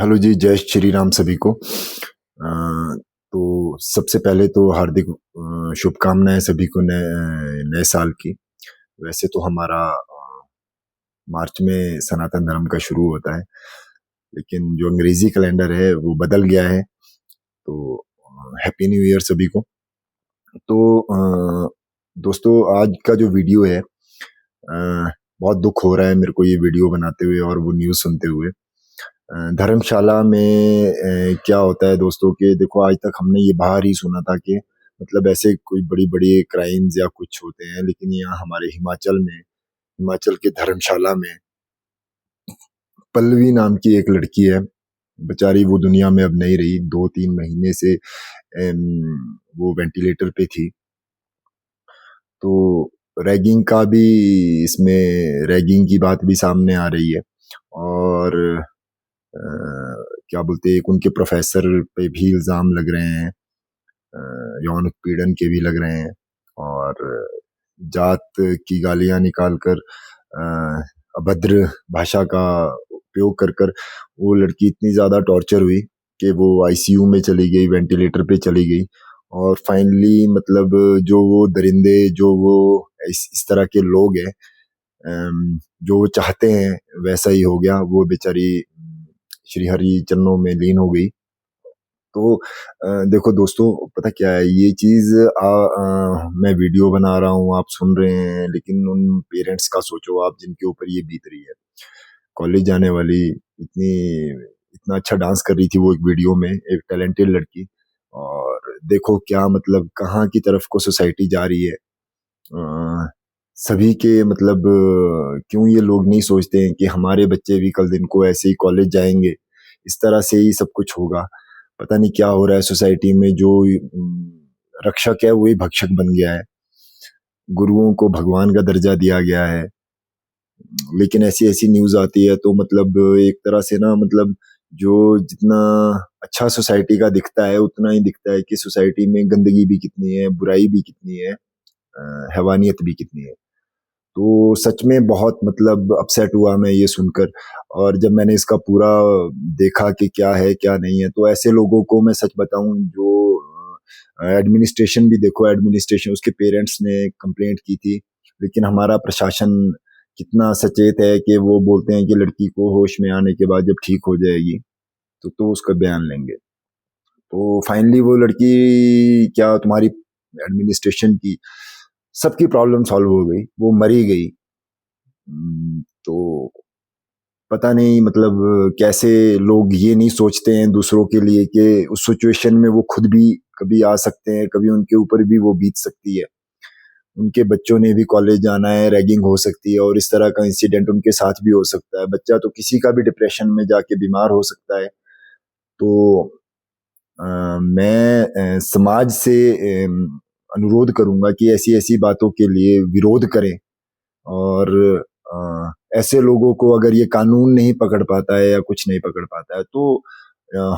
Hello जी, जय श्री राम सभी को। तो सबसे पहले तो हार्दिक शुभकामनाएं सभी को नए नए साल की। वैसे तो हमारा मार्च में सनातन धर्म का शुरू होता है, लेकिन जो अंग्रेजी कैलेंडर है वो बदल गया है। तो हैप्पी न्यू ईयर सभी को। तो दोस्तों, आज का जो वीडियो है, बहुत दुख हो रहा है मेरे को ये वीडियो बनाते हुए और वो न्यूज़ सुनते हुए। धर्मशाला में क्या होता है दोस्तों कि देखो, आज तक हमने ये बाहर ही सुना था कि मतलब ऐसे कोई बड़ी बड़ी क्राइम्स या कुछ होते हैं, लेकिन यहाँ हमारे हिमाचल के धर्मशाला में पल्लवी नाम की एक लड़की है। बेचारी वो दुनिया में अब नहीं रही। 2-3 महीने से वो वेंटिलेटर पे थी। तो रैगिंग का भी, इसमें रैगिंग की बात भी सामने आ रही है। और अ, क्या बोलते हैं, एक उनके प्रोफेसर पे भी इल्जाम लग रहे हैं, यौन उत्पीड़न के भी लग रहे हैं। और जात की गालियां निकालकर, अभद्र भाषा का उपयोग कर कर वो लड़की इतनी ज्यादा टॉर्चर हुई कि वो आईसीयू में चली गई, वेंटिलेटर पे चली गई। और फाइनली मतलब जो वो दरिंदे, जो वो इस तरह के लोग हैं, जो वो चाहते हैं वैसा ही हो गया। वो बेचारी श्री हरि चरणों में लीन हो गई। तो देखो दोस्तों, पता क्या है ये चीज, मैं वीडियो बना रहा हूँ, आप सुन रहे हैं, लेकिन उन पेरेंट्स का सोचो आप जिनके ऊपर ये बीत रही है। कॉलेज जाने वाली, इतनी इतना अच्छा डांस कर रही थी वो एक वीडियो में, एक टैलेंटेड लड़की। और देखो क्या मतलब कहाँ की तरफ को सोसाइटी जा रही है। सभी के मतलब क्यों ये लोग नहीं सोचते हैं कि हमारे बच्चे भी कल दिन को ऐसे ही कॉलेज जाएंगे, इस तरह से ही सब कुछ होगा। पता नहीं क्या हो रहा है सोसाइटी में। जो रक्षक है वही भक्षक बन गया है। गुरुओं को भगवान का दर्जा दिया गया है। लेकिन ऐसी ऐसी न्यूज आती है तो मतलब एक तरह से ना, मतलब जो जितना अच्छा सोसाइटी का दिखता है उतना ही दिखता है कि सोसाइटी में गंदगी भी कितनी है, बुराई भी कितनी है, हैवानियत भी कितनी है। तो सच में बहुत मतलब अपसेट हुआ मैं ये सुनकर। और जब मैंने इसका पूरा देखा कि क्या है क्या नहीं है, तो ऐसे लोगों को मैं सच बताऊं, जो एडमिनिस्ट्रेशन भी, देखो एडमिनिस्ट्रेशन, उसके पेरेंट्स ने कंप्लेंट की थी, लेकिन हमारा प्रशासन कितना सचेत है कि वो बोलते हैं कि लड़की को होश में आने के बाद जब ठीक हो जाएगी तो उसका बयान लेंगे। तो फाइनली वो लड़की, क्या तुम्हारी एडमिनिस्ट्रेशन की सबकी प्रॉब्लम सॉल्व हो गई, वो मरी गई। तो पता नहीं मतलब कैसे लोग ये नहीं सोचते हैं दूसरों के लिए कि उस सिचुएशन में वो खुद भी कभी आ सकते हैं, कभी उनके ऊपर भी वो बीत सकती है। उनके बच्चों ने भी कॉलेज जाना है, रैगिंग हो सकती है और इस तरह का इंसिडेंट उनके साथ भी हो सकता है। बच्चा तो किसी का भी डिप्रेशन में जाके बीमार हो सकता है। तो मैं समाज से अनुरोध करूंगा कि ऐसी ऐसी बातों के लिए विरोध करें। और ऐसे लोगों को अगर ये कानून नहीं पकड़ पाता है या कुछ नहीं पकड़ पाता है, तो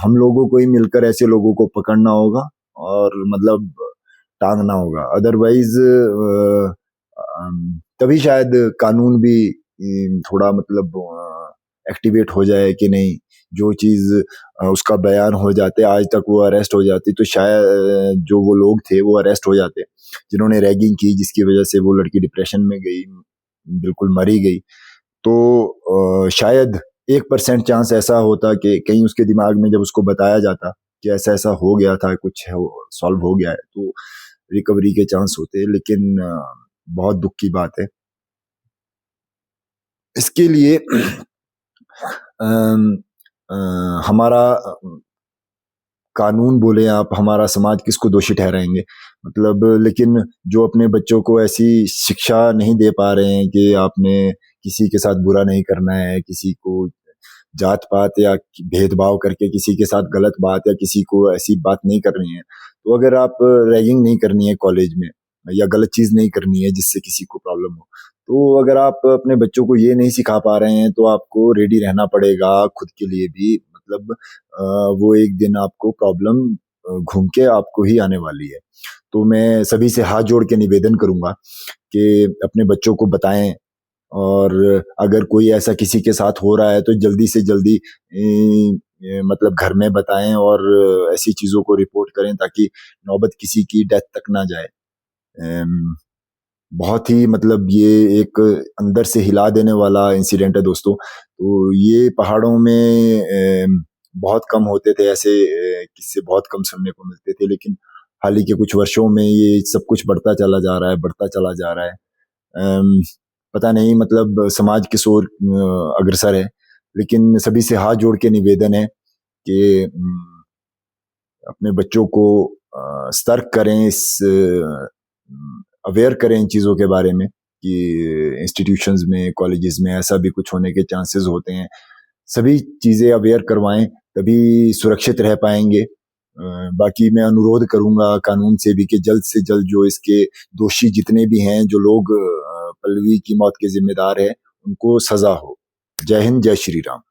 हम लोगों को ही मिलकर ऐसे लोगों को पकड़ना होगा और मतलब टांगना होगा। अदरवाइज तभी शायद कानून भी थोड़ा मतलब एक्टिवेट हो जाए कि नहीं। जो चीज उसका बयान हो जाते, आज तक वो अरेस्ट हो जाती, तो शायद जो वो लोग थे वो अरेस्ट हो जाते जिन्होंने रैगिंग की, जिसकी वजह से वो लड़की डिप्रेशन में गई, बिल्कुल मरी गई। तो शायद 1% चांस ऐसा होता कि कहीं उसके दिमाग में जब उसको बताया जाता कि ऐसा ऐसा हो गया था, कुछ है सॉल्व हो गया है, तो रिकवरी के चांस होते। लेकिन बहुत दुख की बात है। इसके लिए अम, हमारा कानून बोले आप, हमारा समाज किसको दोषी ठहराएंगे मतलब। लेकिन जो अपने बच्चों को ऐसी शिक्षा नहीं दे पा रहे हैं कि आपने किसी के साथ बुरा नहीं करना है, किसी को जात पात या भेदभाव करके किसी के साथ गलत बात या किसी को ऐसी बात नहीं करनी है, तो अगर आप रैगिंग नहीं करनी है कॉलेज में या गलत चीज नहीं करनी है जिससे किसी को प्रॉब्लम हो, तो अगर आप अपने बच्चों को ये नहीं सिखा पा रहे हैं, तो आपको रेडी रहना पड़ेगा खुद के लिए भी। मतलब वो एक दिन आपको प्रॉब्लम घूम के आपको ही आने वाली है। तो मैं सभी से हाथ जोड़ के निवेदन करूंगा कि अपने बच्चों को बताएं। और अगर कोई ऐसा किसी के साथ हो रहा है तो जल्दी से जल्दी मतलब घर में बताएं और ऐसी चीज़ों को रिपोर्ट करें ताकि नौबत किसी की डेथ तक ना जाए। अम, बहुत ही मतलब ये एक अंदर से हिला देने वाला इंसिडेंट है दोस्तों। तो ये पहाड़ों में बहुत कम होते थे ऐसे किस्से, बहुत कम सुनने को मिलते थे, लेकिन हाल ही के कुछ वर्षों में ये सब कुछ बढ़ता चला जा रहा है, बढ़ता चला जा रहा है। अम, पता नहीं मतलब समाज किस ओर अग्रसर है, लेकिन सभी से हाथ जोड़ के निवेदन है कि अपने बच्चों को सतर्क करें, इस अवेयर करें इन चीज़ों के बारे में कि इंस्टीट्यूशंस में, कॉलेजेस में ऐसा भी कुछ होने के चांसेस होते हैं। सभी चीज़ें अवेयर करवाएं, तभी सुरक्षित रह पाएंगे। बाकी मैं अनुरोध करूंगा कानून से भी कि जल्द से जल्द जो इसके दोषी जितने भी हैं, जो लोग पल्लवी की मौत के जिम्मेदार है, उनको सजा हो। जय हिंद, जय श्री राम।